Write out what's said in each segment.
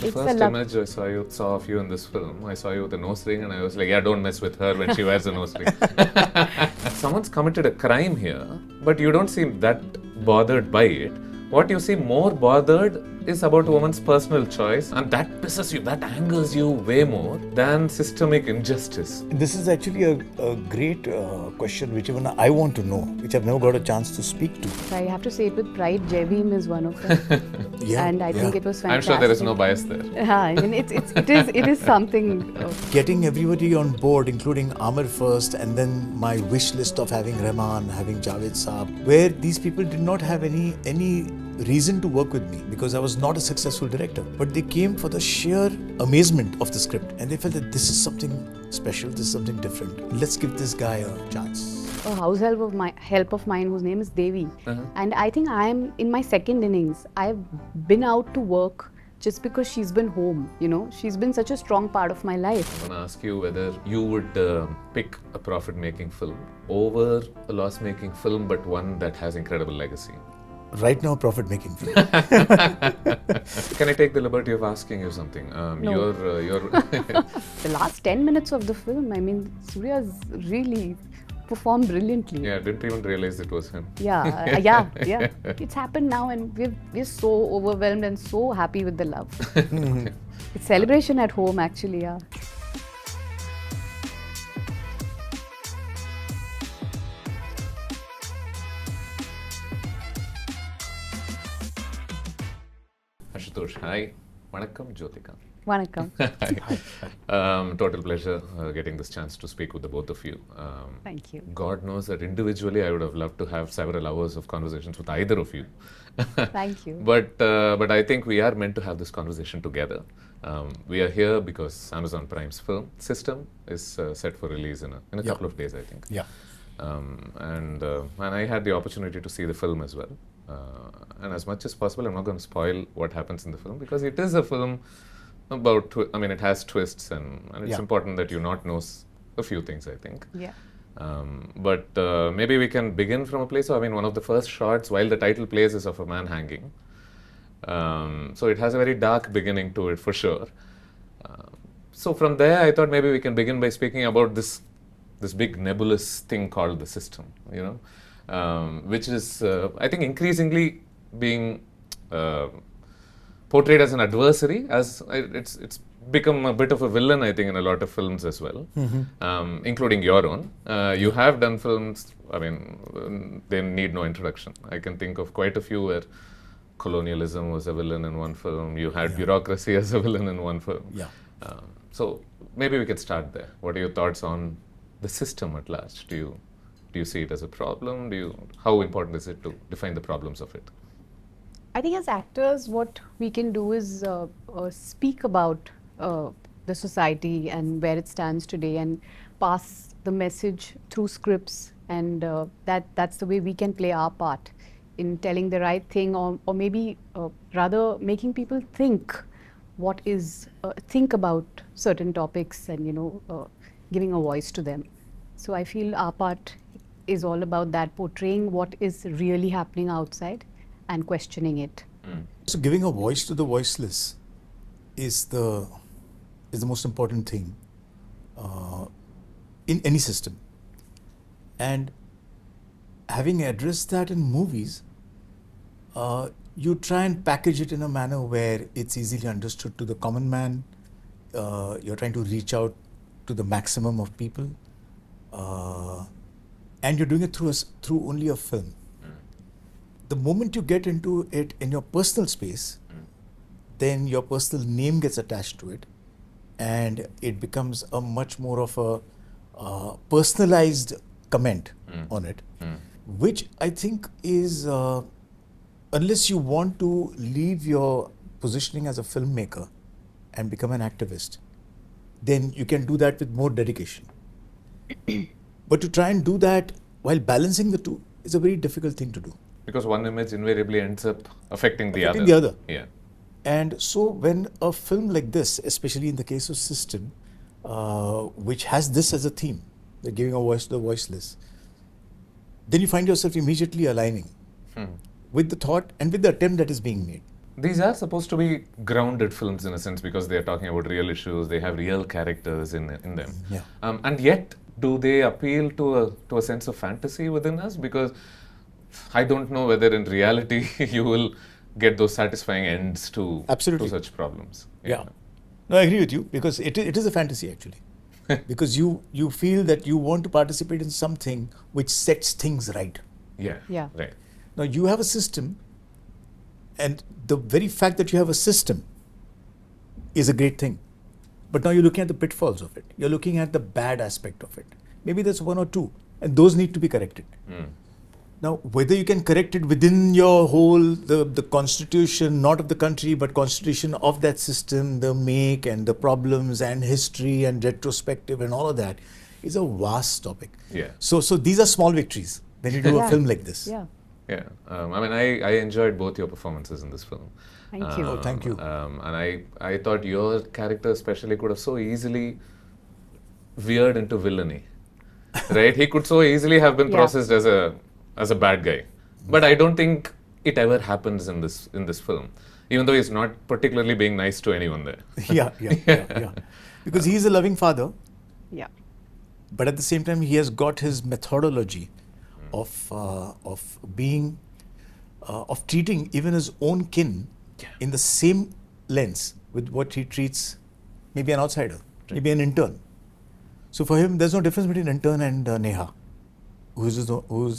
The first image I saw of you in this film, I saw you with a nose ring, and I was like, yeah, don't mess with her when she wears a nose ring. Someone's committed a crime here, but you don't seem that bothered by it. What you seem more bothered is about a woman's personal choice, and that pisses you, that angers you way more than systemic injustice. This is actually a great question which even I want to know, which I've never got a chance to speak to. I have to say it with pride, Jaiveem is one of them. And I think it was fantastic. I'm sure there is no bias there. I mean, it is something. Getting everybody on board, including Amir first, and then my wish list of having Rahman, having Javed Saab, where these people did not have any reason to work with me because I was not a successful director. But they came for the sheer amazement of the script, and they felt that this is something special, this is something different. Let's give this guy a chance. A house help of mine whose name is Devi. And I think I am in my second innings. I've been out to work just because she's been home, you know. She's been such a strong part of my life. I want to ask you whether you would pick a profit-making film over a loss-making film, but one that has incredible legacy. Right now, profit-making film. Can I take the liberty of asking you something? No. The last 10 minutes of the film, I mean, Surya's really performed brilliantly. Yeah, I didn't even realize it was him. Yeah. It's happened now, and we're so overwhelmed and so happy with the love. It's celebration at home, actually, yeah. Ashutosh, hi. Vanakkam, Jyothika. Vanakkam. Total pleasure getting this chance to speak with the both of you. Thank you. God knows that individually I would have loved to have several hours of conversations with either of you. Thank you. But I think we are meant to have this conversation together. We are here because Amazon Prime's film System is set for release in a couple of days, I think. Yeah. And I had the opportunity to see the film as well. And as much as possible, I'm not going to spoil what happens in the film because it is a film about, it has twists and it's important that you not know a few things, I think. Yeah. But maybe we can begin from a place. So, one of the first shots while the title plays is of a man hanging. So it has a very dark beginning to it for sure. So from there, I thought maybe we can begin by speaking about this big nebulous thing called the system, which is, I think, increasingly being portrayed as an adversary, as it's become a bit of a villain, I think, in a lot of films as well, including your own. You have done films, they need no introduction. I can think of quite a few where colonialism was a villain in one film, you had bureaucracy as a villain in one film. Yeah. So maybe we could start there. What are your thoughts on the system at large? Do you see it as a problem? How important is it to define the problems of it? I think as actors, what we can do is speak about the society and where it stands today and pass the message through scripts, and that's the way we can play our part in telling the right thing, or maybe rather making people think about certain topics and giving a voice to them. So I feel our part is all about that, portraying what is really happening outside and questioning it. So giving a voice to the voiceless is the most important thing in any system. And having addressed that in movies, you try and package it in a manner where it's easily understood to the common man. You're trying to reach out to the maximum of people, and you're doing it through only a film. The moment you get into it in your personal space, then your personal name gets attached to it, and it becomes a much more of a personalized comment on it, which I think is, unless you want to leave your positioning as a filmmaker and become an activist, then you can do that with more dedication. But to try and do that while balancing the two is a very difficult thing to do. Because one image invariably ends up affecting the other. The other. Yeah. And so when a film like this, especially in the case of System, which has this as a theme, the giving a voice to the voiceless, then you find yourself immediately aligning with the thought and with the attempt that is being made. these are supposed to be grounded films in a sense because they are talking about real issues. They have real characters in them. Yeah. And yet, do they appeal to a sense of fantasy within us? Because I don't know whether in reality you will get those satisfying ends to Absolutely. such problems. Yeah. No, I agree with you because it is a fantasy actually. Because you feel that you want to participate in something which sets things right. Yeah. Yeah. Right. Now you have a system, and the very fact that you have a system is a great thing. But now you're looking at the pitfalls of it. You're looking at the bad aspect of it. Maybe there's one or two, and those need to be corrected. Now, whether you can correct it within your whole, the constitution, not of the country, but constitution of that system, the make and the problems and history and retrospective and all of that is a vast topic. Yeah. So these are small victories when you do a Yeah. film like this. Yeah. Yeah. I mean, I enjoyed both your performances in this film. Thank you. Oh, thank you. And I thought your character especially could have so easily veered into villainy. Right? He could so easily have been Yeah. processed as a bad guy. But I don't think it ever happens in this film. Even though he's not particularly being nice to anyone there. Yeah. Because he's a loving father, Yeah. but at the same time he has got his methodology of being of treating even his own kin in the same lens with what he treats maybe an outsider, maybe an intern. So for him, there's no difference between intern and Neha, who's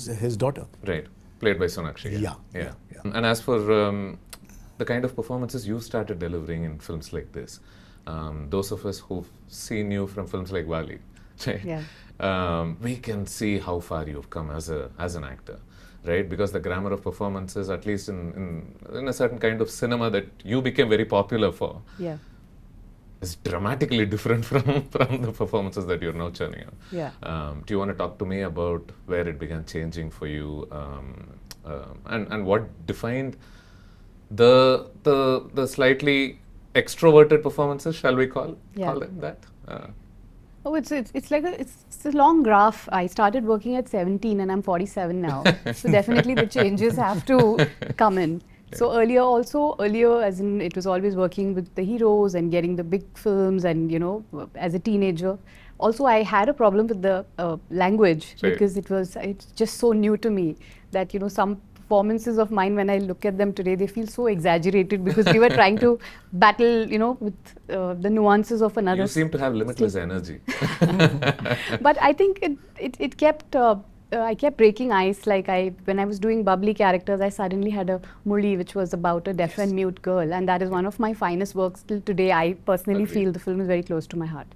his daughter. Right. Played by Sonakshi. Yeah. And as for the kind of performances you started delivering in films like this, those of us who've seen you from films like Wali, right? Yeah. We can see how far you've come as an actor, right? Because the grammar of performances, at least in a certain kind of cinema that you became very popular for, Yeah. is dramatically different from the performances that you're now churning out. Yeah. Do you want to talk to me about where it began changing for you, and what defined the slightly extroverted performances? Shall we call them that? Oh, it's like it's a long graph. I started working at 17 and I'm 47 now. So definitely the changes have to come in. So earlier as in it was always working with the heroes and getting the big films and as a teenager. Also I had a problem with the language because it's just so new to me that some performances of mine, when I look at them today, they feel so exaggerated because we were trying to battle with the nuances of another. You seem to have limitless energy. But I think it kept I kept breaking ice. Like when I was doing bubbly characters, I suddenly had a Murli, which was about a deaf and mute girl, and that is one of my finest works till today. I personally feel the film is very close to my heart.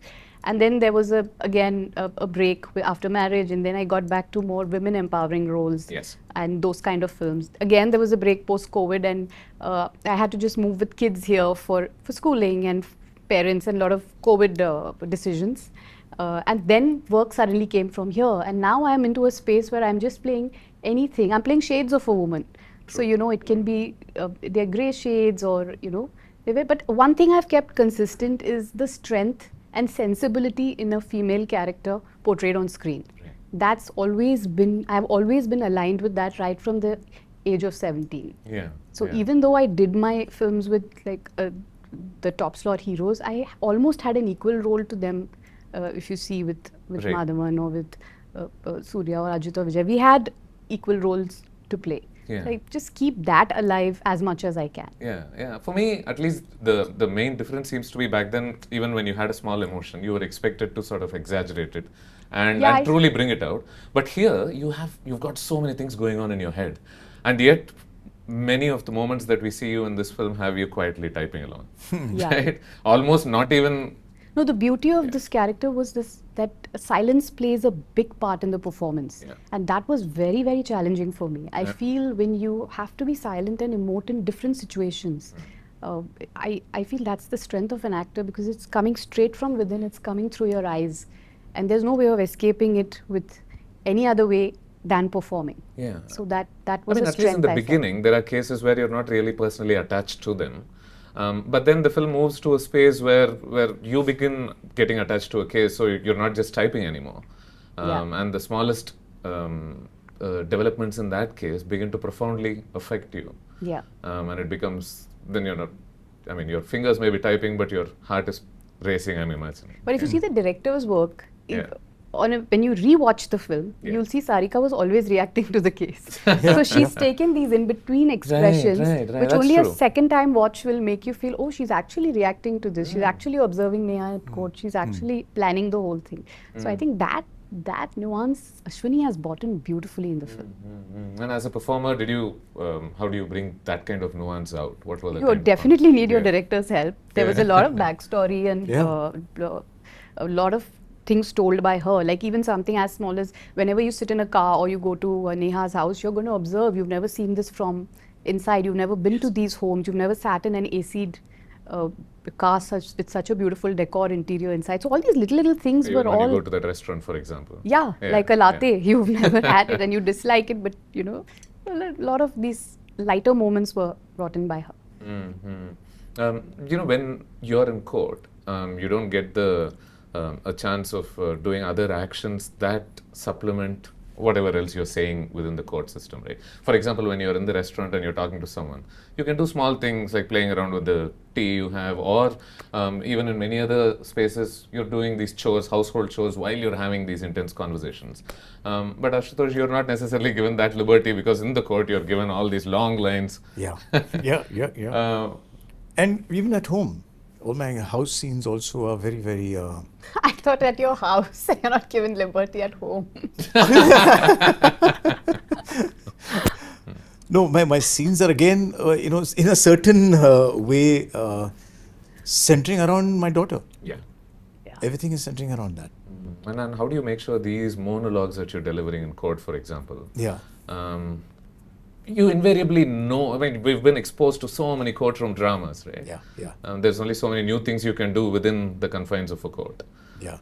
And then there was again a break after marriage, and then I got back to more women empowering roles and those kind of films. Again, there was a break post-COVID, and I had to just move with kids here for schooling and parents and a lot of COVID decisions. And then work suddenly came from here, and now I'm into a space where I'm just playing anything. I'm playing shades of a woman. So, it can be, they're gray shades or, but one thing I've kept consistent is the strength and sensibility in a female character portrayed on screen. That's always been, I've always been aligned with that right from the age of 17. So even though I did my films with like the top slot heroes, I almost had an equal role to them. If you see with Madhavan or with Surya or Ajit or Vijay, we had equal roles to play. Like just keep that alive as much as I can. For me, at least the main difference seems to be back then, even when you had a small emotion, you were expected to sort of exaggerate it and truly bring it out. But here, you've got so many things going on in your head, and yet many of the moments that we see you in this film have you quietly typing along, right? Almost not even. No, the beauty of this character was that silence plays a big part in the performance. And that was very, very challenging for me. I feel when you have to be silent and emote in different situations, I feel that's the strength of an actor because it's coming straight from within, it's coming through your eyes. And there's no way of escaping it with any other way than performing. So that was a strength. At least in the beginning, there are cases where you're not really personally attached to them. But then the film moves to a space where you begin getting attached to a case, so you're not just typing anymore. And the smallest developments in that case begin to profoundly affect you. And it becomes then you're not, I mean, your fingers may be typing, but your heart is racing, I'm imagining. But if you see the director's work, Yeah. when you rewatch the film, Yeah. you'll see Sarika was always reacting to the case. So she's taken these in-between expressions, right, which that's only true. a second time watch will make you feel, oh, she's actually reacting to this. She's actually observing Neha at court. She's actually planning the whole thing. So I think that nuance Ashwini has brought in beautifully in the film. And as a performer, how do you bring that kind of nuance out? What were the You kind of definitely need your Yeah. director's help. There was a lot of backstory and a lot of things told by her. Like even something as small as whenever you sit in a car or you go to Neha's house, you're going to observe. You've never seen this from inside. You've never been to these homes. You've never sat in an AC'd car with such a beautiful decor interior inside. So all these little things Even were when all. you go to that restaurant, for example. Yeah, Yeah, like a yeah. latte. You've never had it and you dislike it, but a lot of these lighter moments were brought in by her. When you're in court, you don't get a chance of doing other actions that supplement whatever else you're saying within the court system, right? For example, when you're in the restaurant and you're talking to someone, you can do small things like playing around with the tea you have, or even in many other spaces, you're doing these chores, household chores, while you're having these intense conversations. But Ashutosh, you're not necessarily given that liberty, because in the court, you're given all these long lines. Yeah. Yeah. And even at home, all my house scenes also are very, very. I thought at your house, you're not given liberty at home. No, my scenes are again, in a certain way, centering around my daughter. Yeah. Everything is centering around that. And then how do you make sure these monologues that you're delivering in court, for example, Yeah. you invariably know, I mean, we've been exposed to so many courtroom dramas, right? Yeah. There's only so many new things you can do within the confines of a court. Yeah.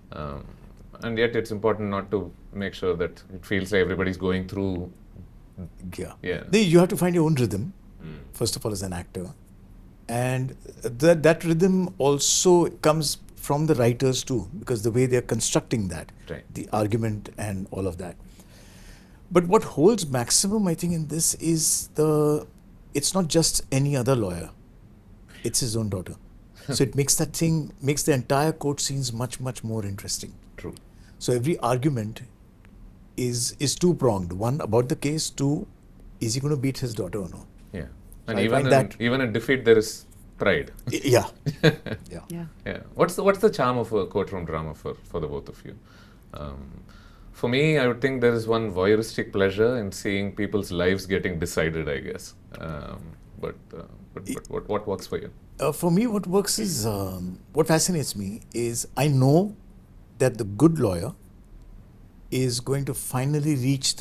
And yet it's important not to make sure that it feels like everybody's going through. Yeah. You have to find your own rhythm, first of all, as an actor. And that rhythm also comes from the writers too, because the way they're constructing that, Right. the argument and all of that. But what holds maximum, I think, in this is it's not just any other lawyer. It's his own daughter. So it makes the entire court scenes much, much more interesting. True. So every argument is two-pronged. One, about the case. Two, is he going to beat his daughter or no? Yeah. And I find even in defeat, there is pride. Yeah. Yeah. Yeah. What's the charm of a courtroom drama for the both of you? For me, I would think there is one voyeuristic pleasure in seeing people's lives getting decided, I guess. But what works for you? For me, what works is, what fascinates me is I know that the good lawyer is going to finally reach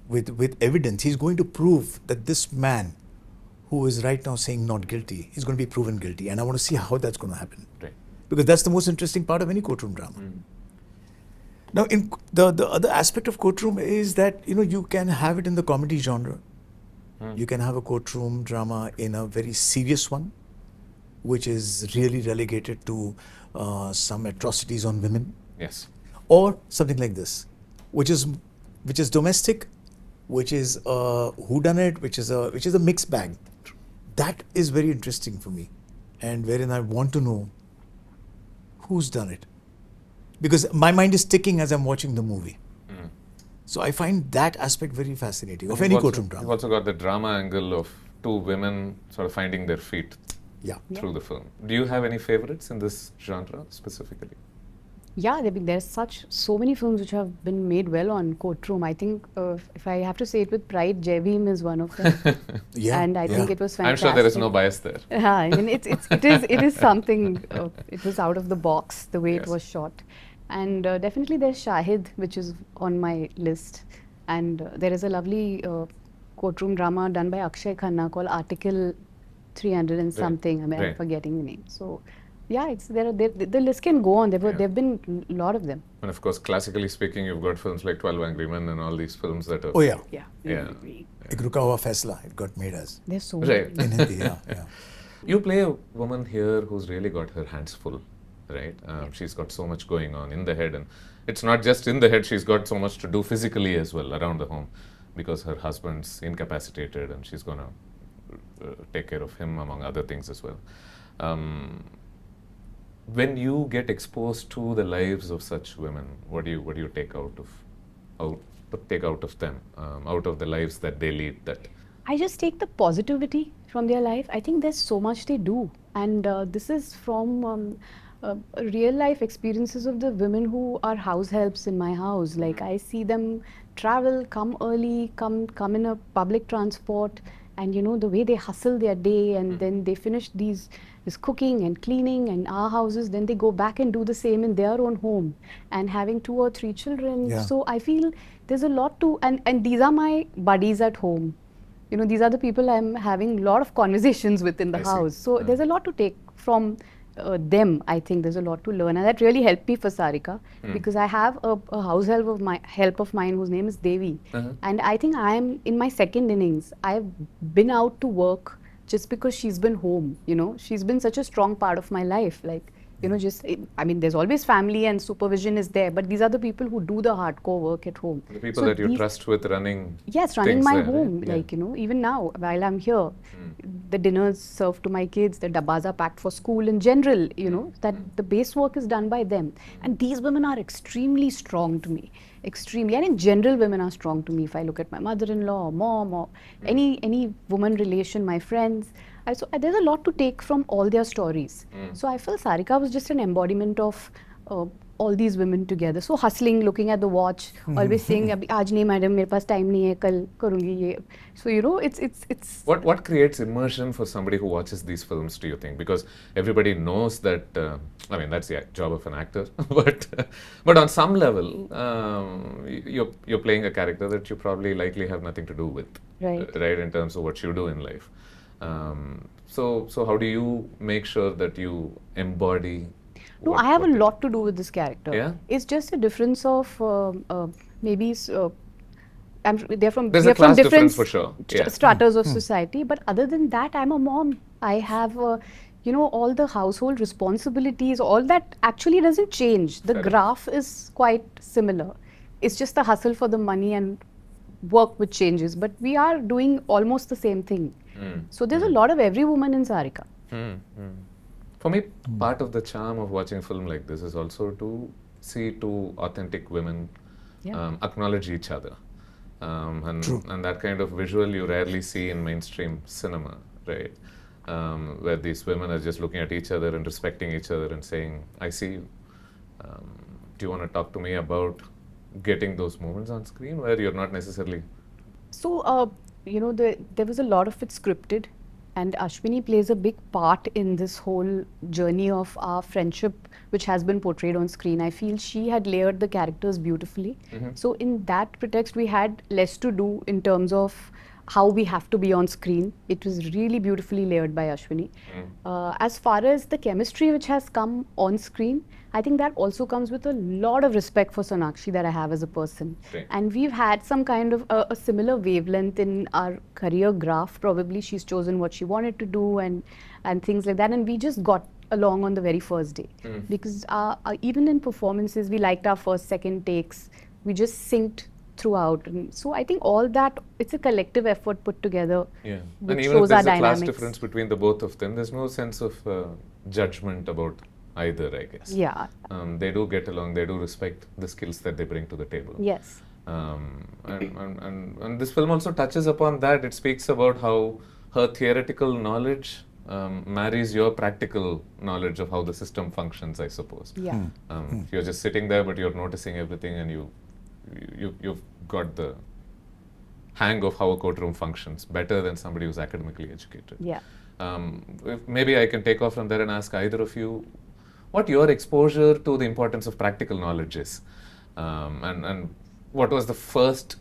with evidence, he's going to prove that this man who is right now saying not guilty, he's going to be proven guilty. And I want to see how that's going to happen. Right. Because that's the most interesting part of any courtroom drama. Now, in the other aspect of courtroom is that, you can have it in the comedy genre. You can have a courtroom drama in a very serious one, which is really relegated to some atrocities on women. Yes. Or something like this, which is domestic, which is whodunit, which is a mixed bag. That is very interesting for me, and wherein I want to know who's done it, because my mind is ticking as I'm watching the movie. So I find that aspect very fascinating of any courtroom drama. You've also got the drama angle of two women sort of finding their feet Yeah. through the film. Do you have any favorites in this genre specifically? Yeah, there's so many films which have been made well on courtroom. I think if I have to say it with pride, Jai Bhim is one of them. Yeah. And I think it was I'm fantastic. sure there is no bias there. Yeah, I mean, it is something. It was out of the box the way Yes. it was shot, and definitely there's Shahid, which is on my list, and there is a lovely courtroom drama done by Akshay Khanna called Article 300 and something. I mean, I'm Right. forgetting the name. So, yeah, the list can go on. There've been a lot of them. And of course, classically speaking, you've got films like 12 Angry Men and all these films that are. Oh yeah. Yeah. Yeah. Ek Ruka Hua Faisla, it got made as There's so Right. many. in Hindi. Yeah. You play a woman here who's really got her hands full, right? She's got so much going on in the head, and it's not just in the head, she's got so much to do physically as well around the home, because her husband's incapacitated and she's going to take care of him, among other things as well. When you get exposed to the lives of such women, what do you take take out of them, out of the lives that they lead? That I just take the positivity from their life. I think there's so much they do, and this is from real life experiences of the women who are house helps in my house. Like I see them travel, come early, come in a public transport, and you know the way they hustle their day, and then they finish this cooking and cleaning in our houses. Then they go back and do the same in their own home, and having 2 or 3 children. Yeah. So I feel there's a lot to, and these are my buddies at home. You know, these are the people I'm having a lot of conversations with in the I see. house. So there's a lot to take from them. I think there's a lot to learn, and that really helped me for Sarika because I have a house help of mine whose name is Devi, and I think I'm in my second innings. I've been out to work just because she's been home. You know, she's been such a strong part of my life. Like, you know, I mean, there's always family and supervision is there, but these are the people who do the hardcore work at home. the people So that you these- trust with running. Yes, running things my there, right? home, Yeah. like, you know, even now while I'm here, the dinners served to my kids, the dabbas are packed for school in general, you know, that the base work is done by them. And these women are extremely strong to me, extremely. And in general, women are strong to me. If I look at my mother-in-law or mom or any woman relation, my friends, so there's a lot to take from all their stories. So I feel Sarika was just an embodiment of all these women together. So hustling, looking at the watch, always saying, "Abhi aaj nahi madam, mere paas time nahi hai, kal karungi ye." So you know, it's What creates immersion for somebody who watches these films, do you think? Because everybody knows that, I mean, that's the job of an actor, but on some level, you're playing a character that you probably likely have nothing to do with, Right. in terms of what you do in life. So how do you make sure that you embody? No, I have a lot to do with this character. Yeah? It's just a difference of maybe they're from There's we a are from class different difference for sure. Yeah. stratas of society. But other than that, I'm a mom. I have you know, all the household responsibilities. All that actually doesn't change. The Correct. graph is quite similar. It's just the hustle for the money and work which changes. But we are doing almost the same thing. So there's a lot of every woman in Sarika. For me, part of the charm of watching a film like this is also to see two authentic women Yeah. acknowledge each other. And that kind of visual you rarely see in mainstream cinema, right? Where these women are just looking at each other and respecting each other and saying, "I see you. Do you want to talk to me about getting those moments on screen where you're not necessarily..." So, you know, there was a lot of it scripted, and Ashvini plays a big part in this whole journey of our friendship, which has been portrayed on screen. I feel she had layered the characters beautifully. So, in that pretext, we had less to do in terms of how we have to be on screen. It was really beautifully layered by Ashvini. As far as the chemistry which has come on screen, I think that also comes with a lot of respect for Sonakshi that I have as a person. Right. And we've had some kind of a similar wavelength in our career graph. Probably she's chosen what she wanted to do and things like that. And we just got along on the very first day. Because even in performances, we liked our first, second takes. We just synced throughout. And so I think all that, it's a collective effort put together. Yeah. Which And even if shows our there's a class dynamics. difference between the both of them, there's no sense of judgment about either, I guess. Yeah. They do get along, they do respect the skills that they bring to the table. Yes. And this film also touches upon that. It speaks about how her theoretical knowledge marries your practical knowledge of how the system functions, I suppose. Yeah. You're just sitting there, but you're noticing everything, and you've got the hang of how a courtroom functions better than somebody who's academically educated. Yeah. Maybe I can take off from there and ask either of you what your exposure to the importance of practical knowledge is, and what was the first,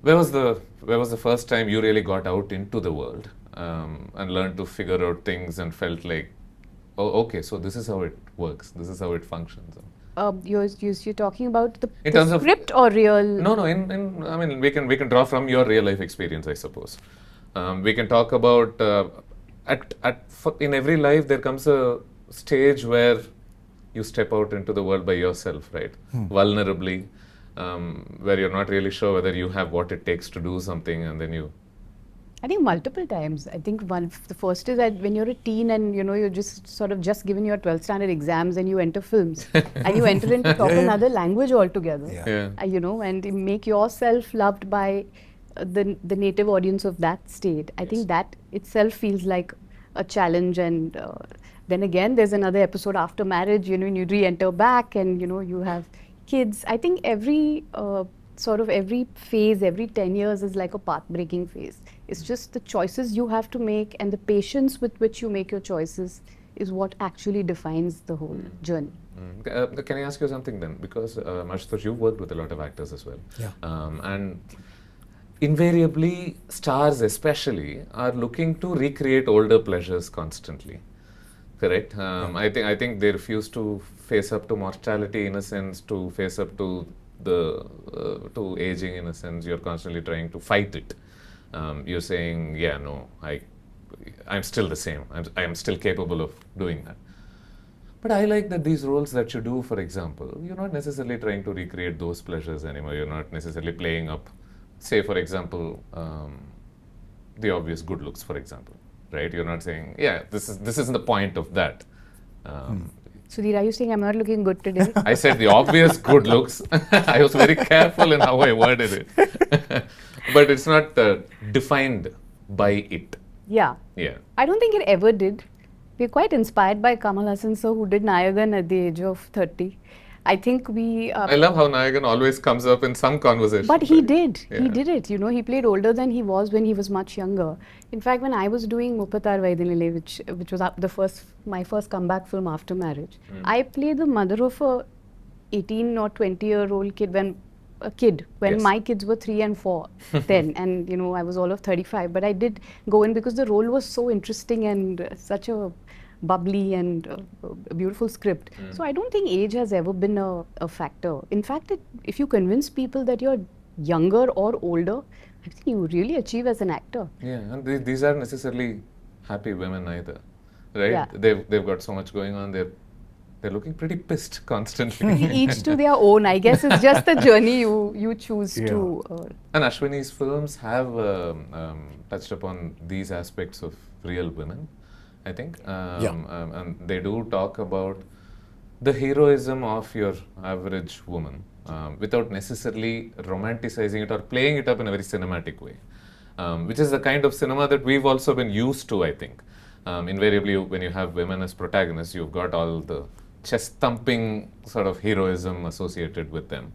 where was the first time you really got out into the world and learned to figure out things and felt like, oh, okay, so this is how it works, this is how it functions. You're talking about the In terms of- script or real? No, I mean, we can draw from your real life experience, I suppose. We can talk about in every life there comes a stage where you step out into the world by yourself, right? I think multiple times. I think the first is that when you're a teen and you're just sort of just given your 12th standard exams and you enter films and you enter into talk Yeah. another language altogether. Yeah. Yeah. And you make yourself loved by the native audience of that state. I Yes. think that itself feels like a challenge. And then again, there's another episode after marriage. And you re-enter back, and you have kids. I think every sort of every phase, every 10 years is like a path-breaking phase. It's just the choices you have to make and the patience with which you make your choices is what actually defines the whole journey. Can I ask you something then? Because Ashutosh, you've worked with a lot of actors as well. Yeah. And invariably, stars especially are looking to recreate older pleasures constantly. Correct? I think they refuse to face up to mortality in a sense, to face up to to aging in a sense. You're constantly trying to fight it. You're saying, yeah, no, I'm still the same. I'm still capable of doing that. But I like that these roles that you do, for example, you're not necessarily trying to recreate those pleasures anymore. You're not necessarily playing up, say, for example, the obvious good looks, for example, right? You're not saying, yeah, this isn't the point of that. Sudhir, are you saying I'm not looking good today? I said the obvious good looks. I was very careful in how I worded it. But it's not defined by it. Yeah. Yeah. I don't think it ever did. We're quite inspired by Kamal Hassan sir, who did Lagaan at the age of 30. I think we... I love how Lagaan always comes up in some conversation. But he did. Yeah. He did it. He played older than he was when he was much younger. In fact, when I was doing Muppatar Vaidinile, which was my first comeback film after marriage, I played the mother of a 18 or 20-year-old kid when Yes. my kids were 3 and 4 then, and I was all of 35. But I did go in because the role was so interesting and such a bubbly and a beautiful script. So I don't think age has ever been a factor. In fact, if you convince people that you're younger or older, I think you really achieve as an actor. Yeah, and these aren't necessarily happy women either, right? Yeah. They've got so much going on. They're looking pretty pissed constantly. Each to their own. I guess it's just the journey you choose to. And Ashwini's films have touched upon these aspects of real women, I think. And they do talk about the heroism of your average woman without necessarily romanticizing it or playing it up in a very cinematic way, which is the kind of cinema that we've also been used to, I think. Invariably, when you have women as protagonists, you've got all the chest-thumping sort of heroism associated with them.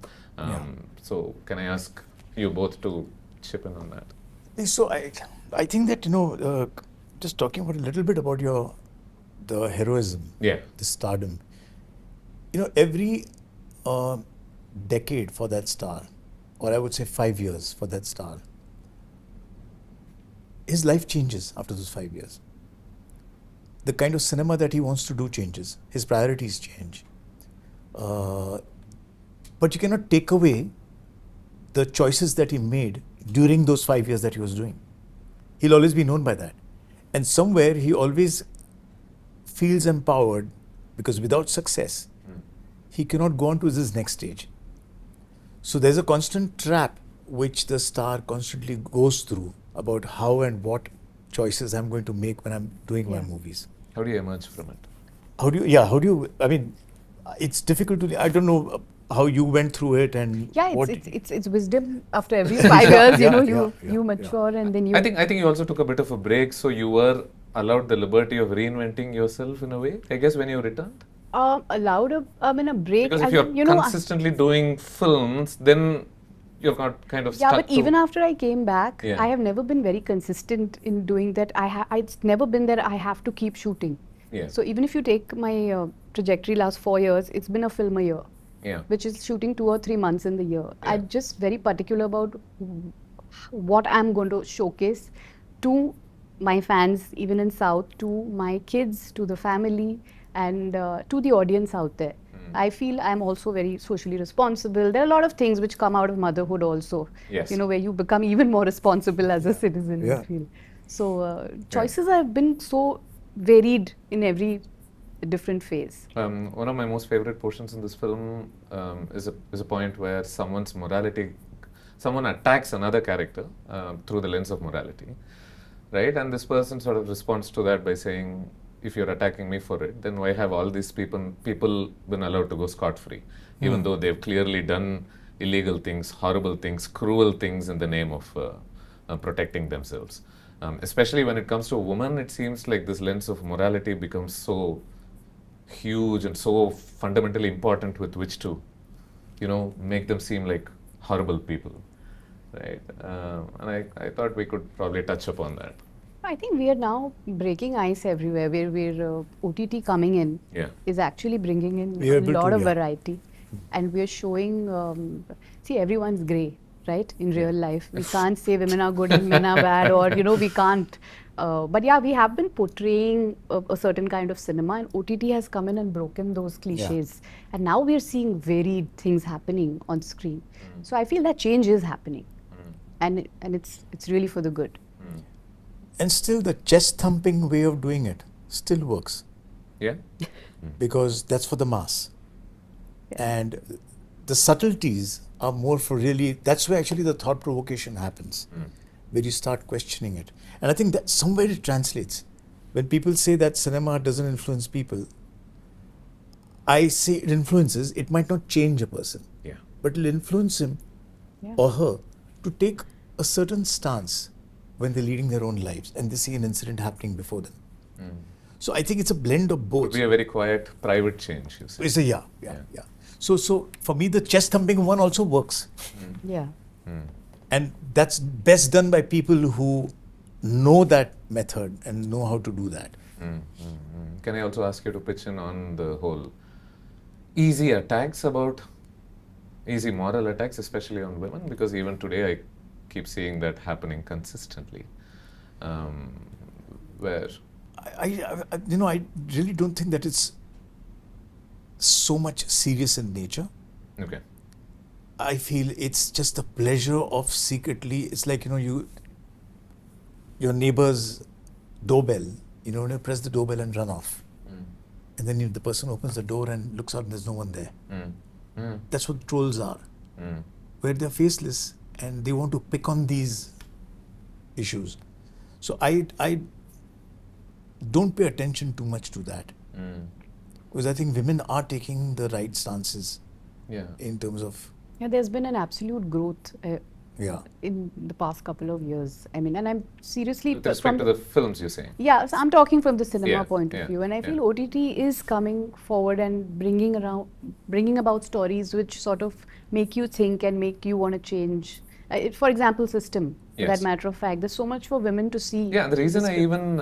So can I ask you both to chip in on that? So I think that just talking about a little bit about the heroism, Yeah. the stardom. Every decade for that star, or I would say 5 years for that star, his life changes after those 5 years. The kind of cinema that he wants to do changes. His priorities change. But you cannot take away the choices that he made during those 5 years that he was doing. He'll always be known by that. And somewhere he always feels empowered because without success, he cannot go on to this next stage. So there's a constant trap which the star constantly goes through about how and what choices I'm going to make when I'm doing my movies. How do you emerge from it? I mean, it's difficult to, I don't know how you went through it and it's wisdom after every 5 years, you mature and then you... I think you also took a bit of a break, so you were allowed the liberty of reinventing yourself in a way, I guess, when you returned? Allowed a break. Because if you're consistently doing films, then you're not kind of stuck but even after I came back, Yeah. I have never been very consistent in doing that. It's never been that I have to keep shooting. Yeah. So even if you take my trajectory last 4 years, it's been a film a year, Yeah. which is shooting 2 or 3 months in the year. I'm just very particular about what I'm going to showcase to my fans, even in South, to my kids, to the family, and to the audience out there. I feel I'm also very socially responsible. There are a lot of things which come out of motherhood also. Yes. Where you become even more responsible as a citizen. I feel. So choices have been so varied in every different phase. One of my most favorite portions in this film is a point where someone attacks another character through the lens of morality. right? And this person sort of responds to that by saying, if you're attacking me for it, then why have all these people been allowed to go scot-free, even though they've clearly done illegal things, horrible things, cruel things in the name of protecting themselves. Especially when it comes to a woman, it seems like this lens of morality becomes so huge and so fundamentally important with which to, make them seem like horrible people, right? And I thought we could probably touch upon that. I think we are now breaking ice everywhere. Where OTT coming in Yeah. is actually bringing in We are a able lot to, of yeah. variety, and we are showing. See, everyone's grey, right? In real life, we can't say women are good and men are bad, or we can't. But yeah, we have been portraying a certain kind of cinema, and OTT has come in and broken those cliches, and now we are seeing varied things happening on screen. So I feel that change is happening, and it's really for the good. And still the chest thumping way of doing it still works, Yeah? because that's for the mass. And the subtleties are more for really, that's where actually the thought provocation happens, where you start questioning it. And I think that somewhere it translates. When people say that cinema doesn't influence people, I say it influences, it might not change a person, Yeah. but it'll influence him Yeah. or her to take a certain stance when they're leading their own lives and they see an incident happening before them. So I think it's a blend of both. Would be a very quiet, private change, you say. It's a yeah. So for me, the chest thumping one also works, Yeah. and that's best done by people who know that method and know how to do that. Can I also ask you to pitch in on the whole easy moral attacks, especially on women? Because even today I keep seeing that happening consistently. Where, I really don't think that it's so much serious in nature. okay, I feel it's just the pleasure of secretly, it's like, your neighbor's doorbell, when you press the doorbell and run off. And then the person opens the door and looks out and there's no one there. That's what trolls are, where they're faceless and they want to pick on these issues. So I don't pay attention too much to that, because I think women are taking the right stances yeah. in terms of, Yeah, there's been an absolute growth yeah. in the past couple of years. I mean, and I'm seriously With respect to the films, you're saying? yeah, so I'm talking from the cinema Yeah, point yeah, of view, and I feel yeah. OTT is coming forward and bringing about stories which sort of make you think and make you want to change. For example, System. For Yes. that matter of fact, there's so much for women to see. Yeah, the reason I even...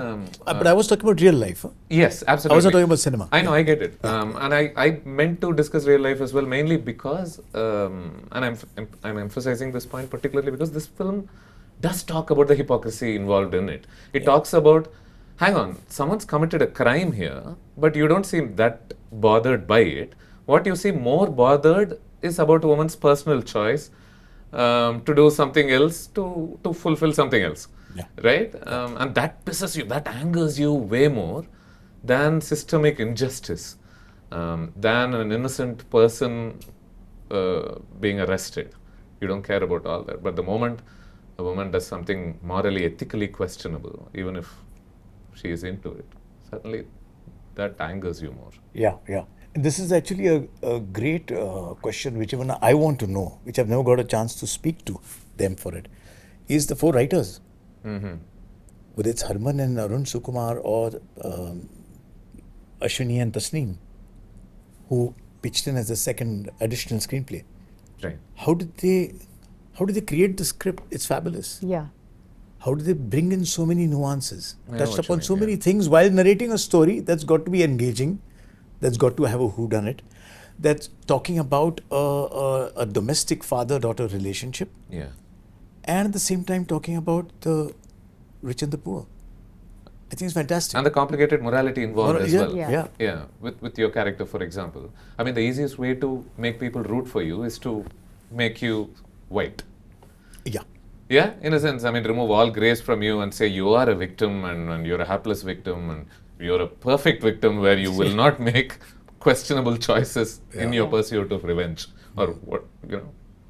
But I was talking about real life. Huh? Yes, absolutely. I was not talking about cinema. I know, I get it. And I meant to discuss real life as well, mainly because, and I'm emphasizing this point particularly because this film does talk about the hypocrisy involved in it. It talks about, hang on, someone's committed a crime here, but you don't seem that bothered by it. What you seem more bothered is about a woman's personal choice to do something else, to fulfill something else. Yeah. Right? And that pisses you, that angers you way more than systemic injustice, than an innocent person being arrested. You don't care about all that. But the moment a woman does something morally, ethically questionable, even if she is into it, suddenly that angers you more. Yeah. And this is actually a great question, which even I want to know, which I've never got a chance to speak to them for it, is the four writers. Whether it's Harman and Arun Sukumar or Ashwini and Tasneem, who pitched in as the second additional screenplay. Right. How did they create the script? It's fabulous. Yeah. How do they bring in so many nuances, I know touched what you upon mean, so many yeah. things while narrating a story that's got to be engaging, that's got to have a whodunit, that's talking about a domestic father-daughter relationship, Yeah. and at the same time talking about the rich and the poor. I think it's fantastic. And the complicated morality involved as well. Yeah. Yeah, with your character, for example. I mean, the easiest way to make people root for you is to make you white. Yeah. Yeah, in a sense, I mean, remove all grace from you and say you are a victim and you're a hapless victim and you're a perfect victim where you will not make questionable choices in your pursuit of revenge or what,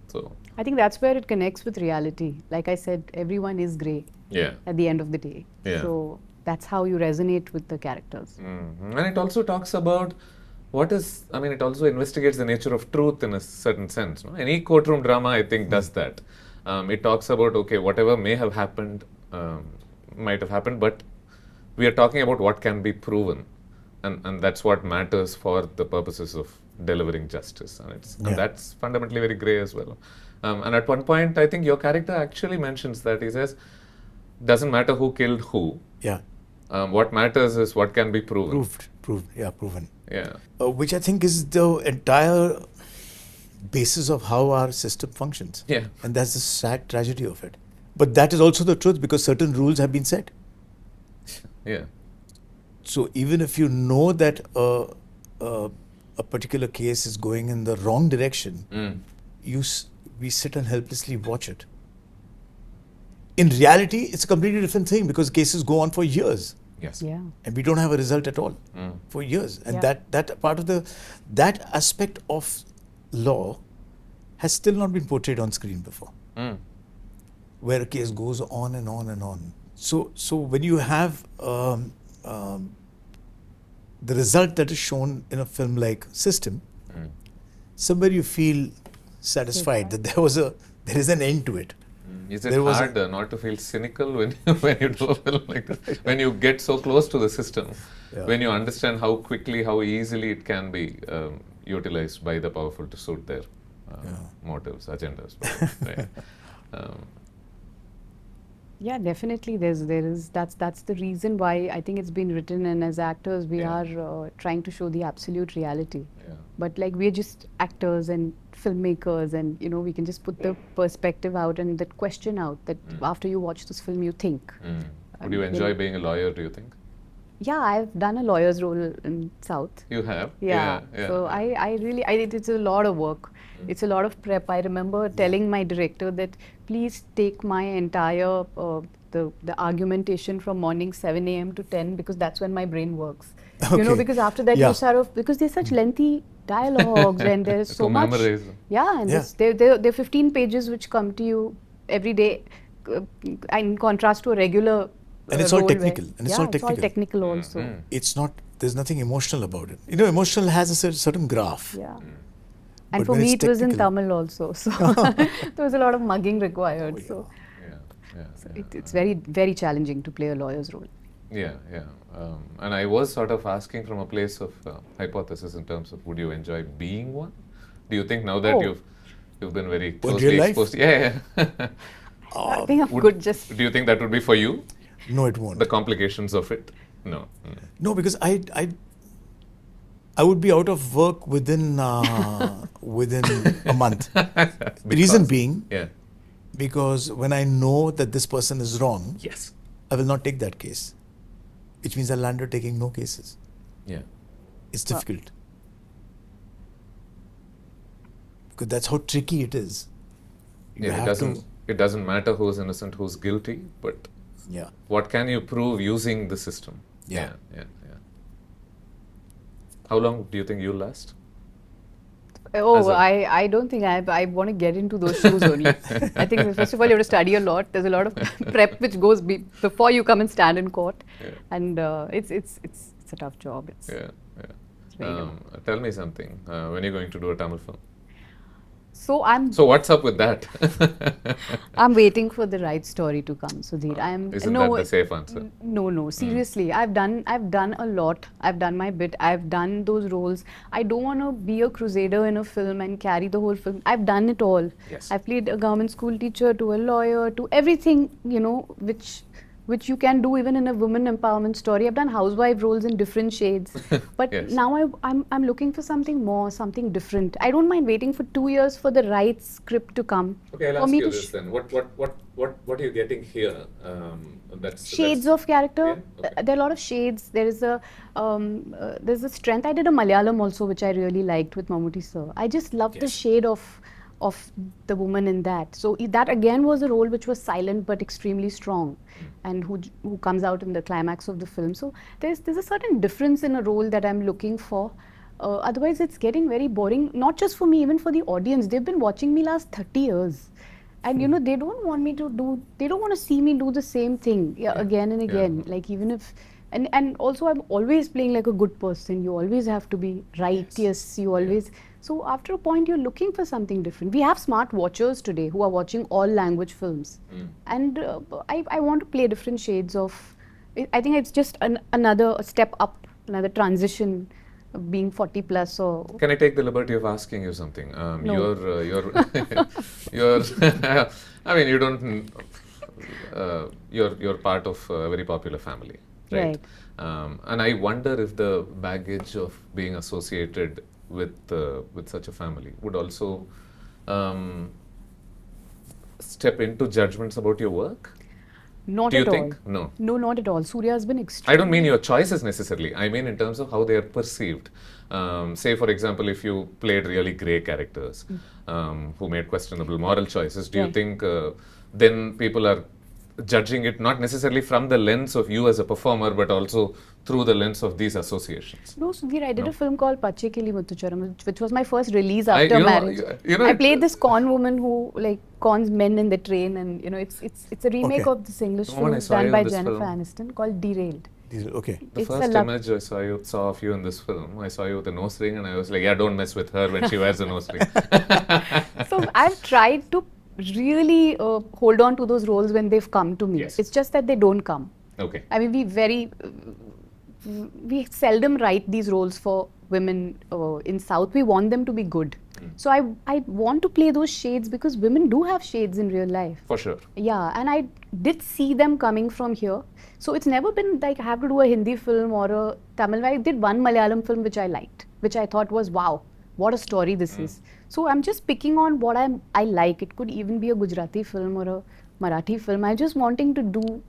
So. I think that's where it connects with reality. Like I said, everyone is grey Yeah. at the end of the day. Yeah. So that's how you resonate with the characters. And it also talks about it also investigates the nature of truth in a certain sense. No? Any courtroom drama, I think, does that. It talks about, okay, whatever may have happened, might have happened, but we are talking about what can be proven. And that's what matters for the purposes of delivering justice. And that's fundamentally very grey as well. And at one point, I think your character actually mentions that. He says, doesn't matter who killed who. Yeah. What matters is what can be proven. Proven. Yeah. Which I think is the entire basis of how our system functions. Yeah. And that's the sad tragedy of it. But that is also the truth because certain rules have been set. Yeah. So even if you know that a particular case is going in the wrong direction, we sit and helplessly watch it. In reality, it's a completely different thing because cases go on for years. Yes. Yeah. And we don't have a result at all for years. And Yeah. that part of that aspect of law has still not been portrayed on screen before, where a case goes on and on and on. So when you have the result that is shown in a film like System, somewhere you feel satisfied that there is an end to it. Is it There was hard not to feel cynical when you do a film like that? When you get so close to the system, when you understand how quickly, how easily it can be utilized by the powerful to suit their motives, agendas. Right? Yeah, definitely. That's the reason why I think it's been written, and as actors we are trying to show the absolute reality. Yeah. But like we're just actors and filmmakers, and we can just put the perspective out and that question out that after you watch this film you think. Would you enjoy being a lawyer, do you think? Yeah, I've done a lawyer's role in South. You have? Yeah. So I really, it's a lot of work. It's a lot of prep. I remember telling my director that please take my entire, the argumentation from morning 7 a.m. to 10 because that's when my brain works. Okay. Because after that you start off, because there's such lengthy dialogues and there's so much. memorize. Yeah, and there are 15 pages which come to you every day in contrast to a regular And it's all role technical. where- And it's yeah, all it's all technical. technical also. It's not, there's nothing emotional about it. Emotional has a certain graph. Yeah. And But for when me, it's it was in technical- Tamil also. So there was a lot of mugging required. So, it's very, very challenging to play a lawyer's role. Yeah. And I was sort of asking from a place of hypothesis in terms of would you enjoy being one? Do you think now that you've been very closely real life? exposed? Yeah. I think I could just. Do you think that would be for you? No, it won't. The complications of it? No. No, because I would be out of work within a month. Reason being, because when I know that this person is wrong, Yes. I will not take that case, which means I'll land up taking no cases. Yeah. It's difficult. Because that's how tricky it is. You Yeah, have it doesn't matter who's innocent, who's guilty, but Yeah. what can you prove using the system? Yeah. How long do you think you'll last? I don't think I want to get into those shoes only. I think first of all you have to study a lot. There's a lot of prep which goes before you come and stand in court, and it's a tough job. It's very tough. Tell me something. When are you going to do a Tamil film? So So what's up with that? I'm waiting for the right story to come, Sudhir. Isn't that the safe answer? No. Seriously, I've done a lot. I've done my bit. I've done those roles. I don't want to be a crusader in a film and carry the whole film. I've done it all. Yes. I've played a government school teacher to a lawyer to everything, which you can do even in a women empowerment story. I've done housewife roles in different shades. But Yes. now I'm looking for something more, something different. I don't mind waiting for 2 years for the right script to come. Okay, I'll for ask me you to this then. What are you getting here? Shades of character. Yeah? Okay. There are a lot of shades. There's a strength. I did a Malayalam also, which I really liked with Mammootty sir. I just loved the shade of the woman in that. So that again was a role which was silent but extremely strong, and who comes out in the climax of the film. So there's a certain difference in a role that I'm looking for. Otherwise, it's getting very boring, not just for me, even for the audience. They've been watching me last 30 years. And you know, they don't want me to do, they don't want to see me do the same thing again and again. Like even if, and also I'm always playing like a good person. You always have to be righteous. You always, so after a point you're looking for something different. We have smart watchers today who are watching all language films. And I want to play different shades of, I think it's just another step up, another transition, being 40 plus or. Can I take the liberty of asking you something? No. You're I mean, you don't. You're part of a very popular family, right? And I wonder if the baggage of being associated with such a family would also step into judgments about your work. Not Do you at think? all. No. No, not at all. Surya has been extreme. I don't mean your choices necessarily. I mean in terms of how they are perceived. Say, for example, if you played really grey characters who made questionable moral choices, do you think then people are judging it not necessarily from the lens of you as a performer, but also through the lens of these associations? No, Sudhir, I did a film called Pache Kili Muthucharam, which was my first release after marriage. I played this con woman who like cons men in the train, and you know, it's a remake of this English film done by Jennifer Aniston called Derailed. Okay. The first image I saw of you in this film, I saw you with a nose ring, and I was like, yeah, don't mess with her when she wears a nose ring. So I've tried to really hold on to those roles when they've come to me. Yes. It's just that they don't come. Okay. I mean, we seldom write these roles for women in South. We want them to be good. So I want to play those shades because women do have shades in real life. For sure. Yeah, and I did see them coming from here. So it's never been like I have to do a Hindi film or a Tamil. I did one Malayalam film which I liked, which I thought was, wow, what a story this is. So I'm just picking on what I like. It could even be a Gujarati film or a Marathi film. I'm just wanting to do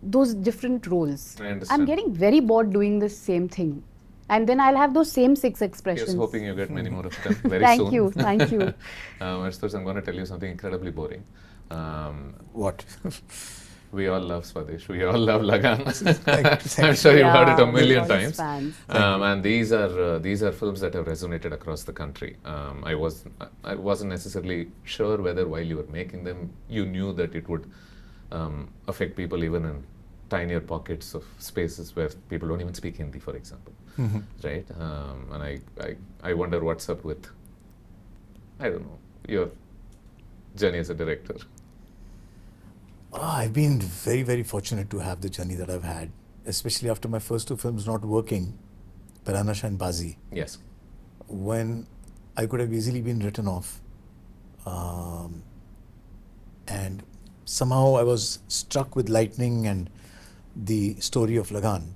those different roles. I understand. I'm getting very bored doing the same thing. And then I'll have those same 6 expressions. Here's hoping you get many more of them very Thank soon. you, thank you. Ashutosh, I'm going to tell you something incredibly boring. What? We all love Swades. We all love Lagaan. Thank I'm sure you've heard it a we're million all times. fans. And these are films that have resonated across the country. I wasn't necessarily sure whether while you were making them, you knew that it would affect people even in tinier pockets of spaces where people don't even speak Hindi, for example. Right? And I wonder what's up with, I don't know, your journey as a director. I've been very, very fortunate to have the journey that I've had, especially after my first 2 films not working, Paranasha and Bazi, Yes. when I could have easily been written off. And somehow I was struck with lightning and the story of Lagaan.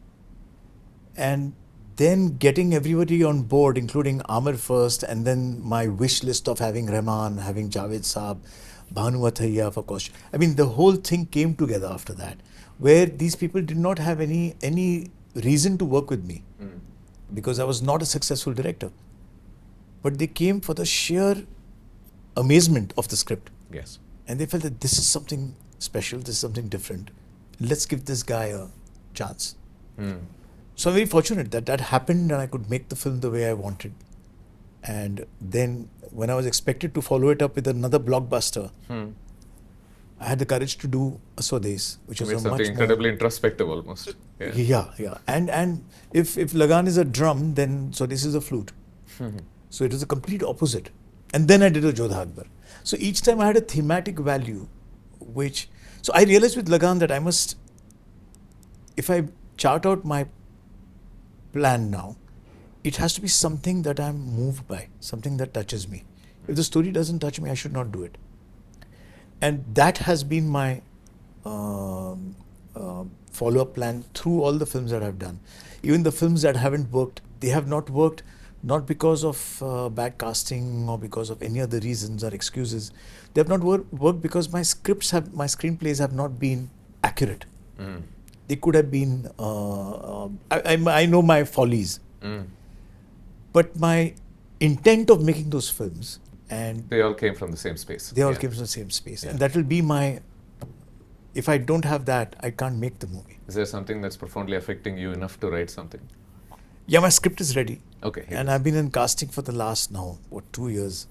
And then getting everybody on board, including Amir first, and then my wish list of having Rahman, having Javed Saab, Bhanu Athaiya for course. I mean, the whole thing came together after that, where these people did not have any reason to work with me because I was not a successful director. But they came for the sheer amazement of the script. Yes. And they felt that this is something special, this is something different. Let's give this guy a chance. So I'm very fortunate that that happened and I could make the film the way I wanted. And then when I was expected to follow it up with another blockbuster, I had the courage to do a Swades, which was a Something much incredibly introspective almost. Yeah. And if Lagaan is a drum, then Swades is a flute. So it was a complete opposite. And then I did a Jodhaa Akbar. So each time I had a thematic value, which... So I realized with Lagaan that I must... If I chart out my plan now, it has to be something that I'm moved by, something that touches me. If the story doesn't touch me, I should not do it. And that has been my follow-up plan through all the films that I've done. Even the films that haven't worked, they have not worked not because of bad casting or because of any other reasons or excuses. They have not worked because my screenplays have not been accurate. They could have been, I know my follies. But my intent of making those films, and They all came from the same space. they all came from the same space. And that will be my, if I don't have that, I can't make the movie. Is there something that's profoundly affecting you enough to write something? Yeah, my script is ready. Okay. And I've been in casting for the last now, 2 years.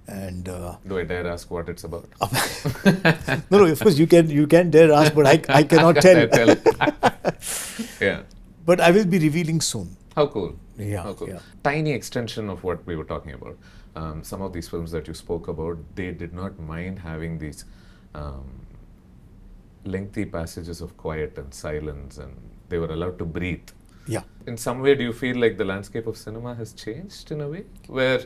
And Do I dare ask what it's about? no, of course you can dare ask, but I cannot tell. Yeah. But I will be revealing soon. How cool. Yeah, How cool. yeah. Tiny extension of what we were talking about. Some of these films that you spoke about, they did not mind having these lengthy passages of quiet and silence, and they were allowed to breathe. Yeah. In some way, do you feel like the landscape of cinema has changed in a way? Where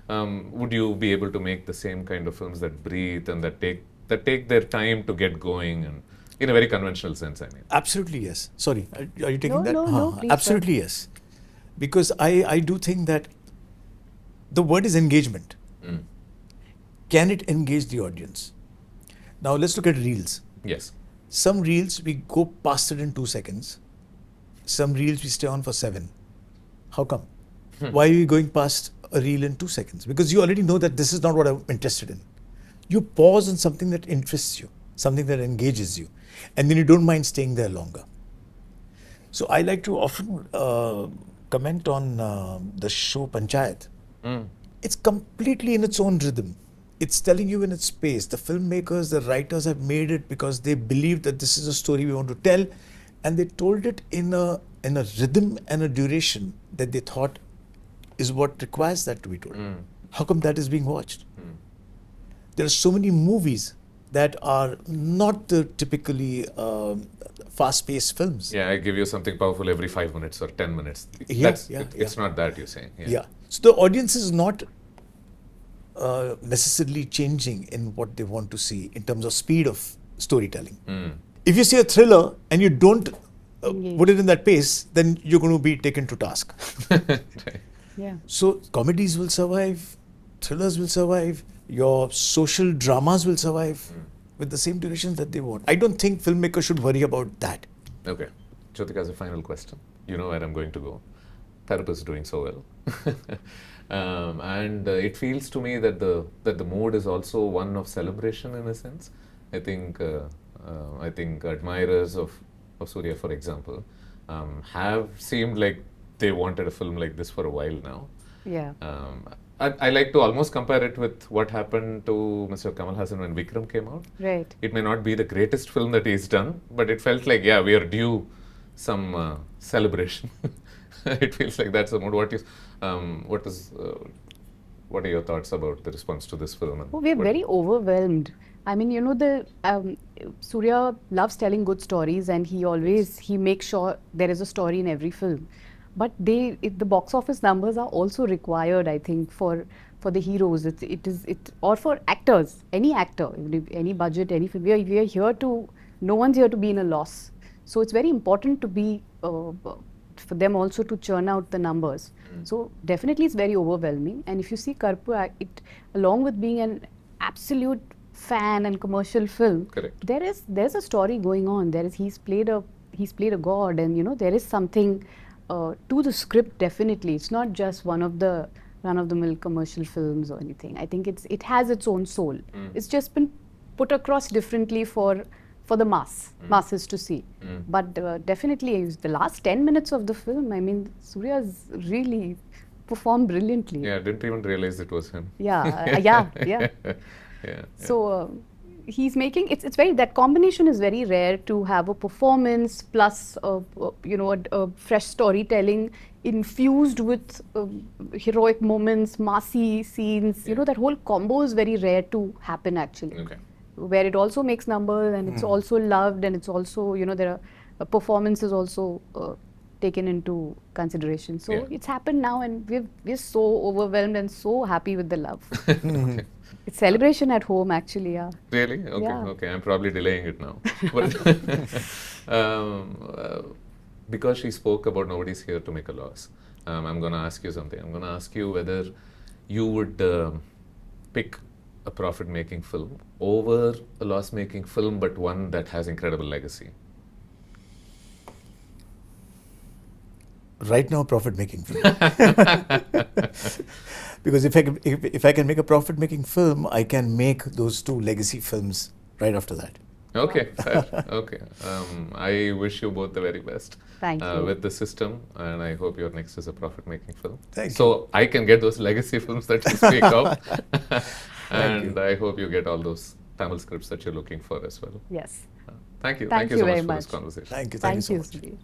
would you be able to make the same kind of films that breathe and that take their time to get going, and in a very conventional sense, I mean? Absolutely yes. Sorry, are you taking No, that? no, please, Absolutely yes. Because I do think that the word is engagement. Mm. Can it engage the audience? Now let's look at reels. Yes. Some reels we go past it in 2 seconds. Some reels we stay on for 7. How come? Why are we going past a reel in 2 seconds? Because you already know that this is not what I'm interested in. You pause on something that interests you, something that engages you, and then you don't mind staying there longer. So I like to often comment on the show Panchayat. Mm. It's completely in its own rhythm. It's telling you in its space. The filmmakers, the writers have made it because they believe that this is a story we want to tell, and they told it in a rhythm and a duration that they thought is what requires that to be told. Mm. How come that is being watched? Mm. There are so many movies that are not the typically fast-paced films. Yeah, I give you something powerful every 5 minutes or 10 minutes. Yeah, It's not that you're saying. Yeah. So the audience is not necessarily changing in what they want to see in terms of speed of storytelling. Mm. If you see a thriller and you don't Engage. put it in that pace, then you're going to be taken to task. Right. Yeah. So comedies will survive, thrillers will survive, your social dramas will survive with the same durations that they want. I don't think filmmakers should worry about that. Okay. Jyothika, as a final question, you know where I'm going to go. Karuppu is doing so well. And it feels to me that the mood is also one of celebration in a sense. I think admirers of Surya, for example, have seemed like they wanted a film like this for a while now. Yeah. I like to almost compare it with what happened to Mr. Kamal Hassan when Vikram came out. Right. It may not be the greatest film that he's done, but it felt like, yeah, we are due some celebration. It feels like that's the mood. What are your thoughts about the response to this film? Oh, we're very overwhelmed. I mean, Surya loves telling good stories, and he makes sure there is a story in every film. But the box office numbers are also required, I think, for the heroes. Or for actors, any actor, any budget, any film. We are here to. No one's here to be in a loss. So it's very important to be for them also to churn out the numbers. So definitely it's very overwhelming. And if you see Karuppu, it along with being an absolute fan and commercial film, Correct. there's a story going on. He's played a god, and there is something to the script. Definitely, it's not just one of the run-of-the-mill commercial films or anything. I think it has its own soul. It's just been put across differently for the masses to see. But definitely, the last 10 minutes of the film, I mean, Surya's really performed brilliantly. Yeah, I didn't even realize it was him. Yeah. Yeah. So he's making it's very, that combination is very rare, to have a performance plus a fresh storytelling infused with heroic moments, massy scenes. That whole combo is very rare to happen actually. Okay. Where it also makes numbers, and it's also loved, and it's also there are performances also taken into consideration. So Yeah. it's happened now, and we're so overwhelmed and so happy with the love. Mm-hmm. It's celebration at home, actually. Yeah. Really? Okay. Yeah. Okay. I'm probably delaying it now. But because she spoke about nobody's here to make a loss, I'm going to ask you something. I'm going to ask you whether you would pick a profit-making film over a loss-making film, but one that has incredible legacy. Right now, profit-making film. Because if I can make a profit-making film, I can make those 2 legacy films right after that. Okay, fair. Okay. I wish you both the very best Thank you. with the system, and I hope your next is a profit-making film. Thank so you. I can get those legacy films that you speak of, Thank and you. I hope you get all those Tamil scripts that you're looking for as well. Yes. Thank you. Thank Thank you you so very much for this much. conversation. Thank you. Thank so you, much. Sudhir.